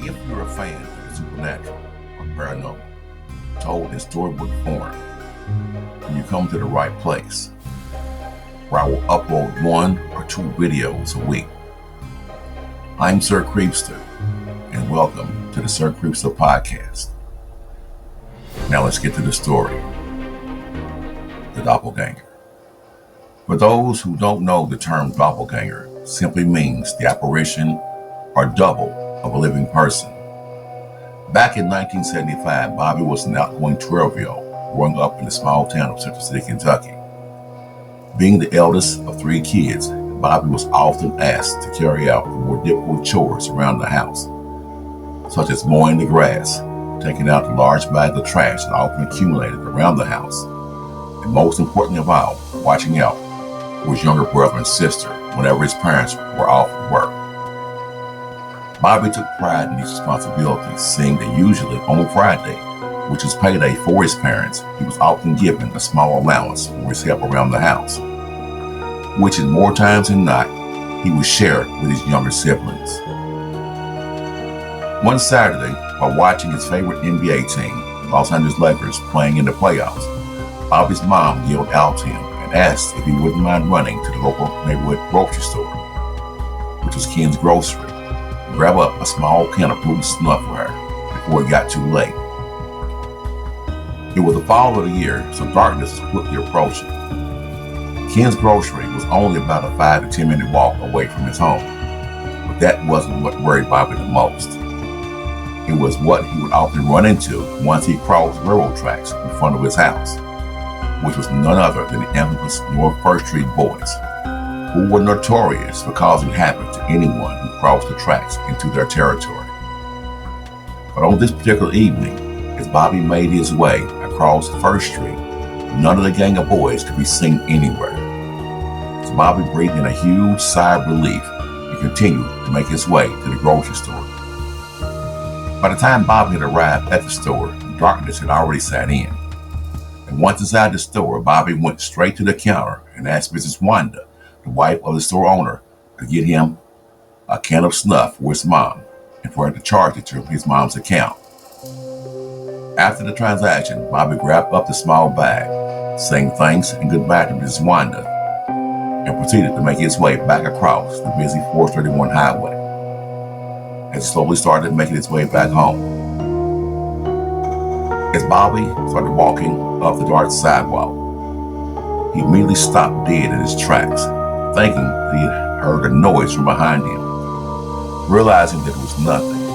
If you're a fan of the supernatural or paranormal, told in storybook form, then you come to the right place, where I will upload 1 or 2 videos a week. I'm Sir Creepsta, and welcome to the Sir Creepsta podcast. Now let's get to the story. The Doppelganger. For those who don't know, the term doppelganger simply means the apparition or double of a living person. Back in 1975, Bobby was an outgoing 12-year-old growing up in the small town of Central City, Kentucky. Being the eldest of 3 kids, Bobby was often asked to carry out the more difficult chores around the house, such as mowing the grass, taking out the large bags of trash that often accumulated around the house, and most importantly of all, watching out for his younger brother and sister whenever his parents were off at work. Bobby took pride in these responsibilities, seeing that usually on Friday, which was payday for his parents, he was often given a small allowance for his help around the house, which in more times than not, he would share with his younger siblings. One Saturday, while watching his favorite NBA team, the Los Angeles Lakers, playing in the playoffs, Bobby's mom yelled out to him and asked if he wouldn't mind running to the local neighborhood grocery store, which was Ken's Grocery, and grab up a small can of blue snuff for her before it got too late. It was the fall of the year, so darkness was quickly approaching. Ken's Grocery was only about a 5 to 10 minute walk away from his home, but that wasn't what worried Bobby the most. It was what he would often run into once he crossed railroad tracks in front of his house, which was none other than the infamous North First Street Boys, who were notorious for causing havoc to anyone who crossed the tracks into their territory. But on this particular evening, as Bobby made his way across First Street, none of the gang of boys could be seen anywhere. So Bobby breathed in a huge sigh of relief and continued to make his way to the grocery store. By the time Bobby had arrived at the store, darkness had already set in. And once inside the store, Bobby went straight to the counter and asked Mrs. Wanda, the wife of the store owner, to get him a can of snuff for his mom and for her to charge it to his mom's account. After the transaction, Bobby grabbed up the small bag, saying thanks and goodbye to Mrs. Wanda, and proceeded to make his way back across the busy 431 highway. As he slowly started making his way back home, as Bobby started walking up the dark sidewalk, he immediately stopped dead in his tracks, thinking that he had heard a noise from behind him. Realizing that it was nothing,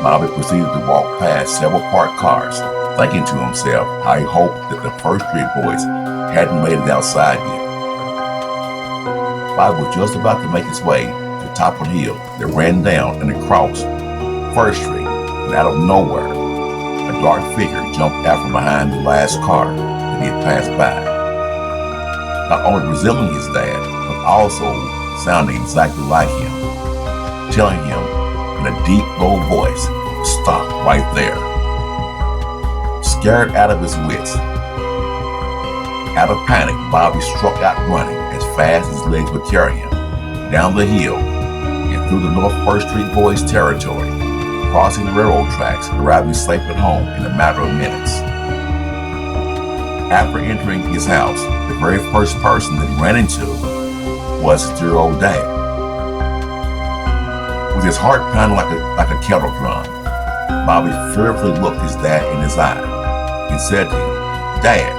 Bobby proceeded to walk past several parked cars, thinking to himself how he hoped that the First Street Boys hadn't made it outside yet. Bobby was just about to make his way to the top of the hill that ran down and across First Street, and out of nowhere, a dark figure jumped out from behind the last car that he had passed by, not only resembling his dad, but also sounding exactly like him, telling him in a deep, low voice, "Stop right there." Scared out of his wits, out of panic, Bobby struck out running as fast as his legs would carry him, down the hill and through the North First Street Boys territory, crossing the railroad tracks and arriving safe at home in a matter of minutes. After entering his house, the very first person that he ran into was his dear-old dad. With his heart pounding like a kettle drum, Bobby fearfully looked his dad in his eye and said to him, "Dad,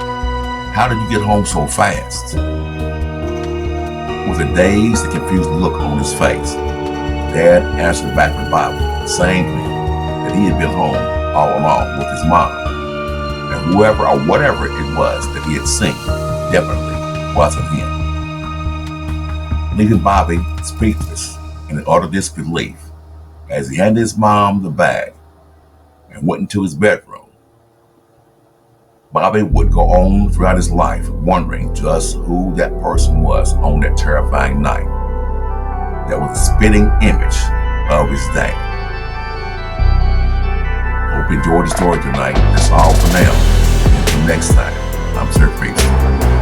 how did you get home so fast?" With a dazed and confused look on his face, Dad answered back to Bobby, saying to him that he had been home all along with his mom, and whoever or whatever it was that he had seen definitely wasn't him. Leaving Bobby speechless and in utter disbelief as he handed his mom the bag and went into his bedroom, Bobby would go on throughout his life wondering just who that person was on that terrifying night that was a spitting image of his dad. Hope you enjoyed the story tonight. That's all for now. Until next time, I'm Sir Creepsta.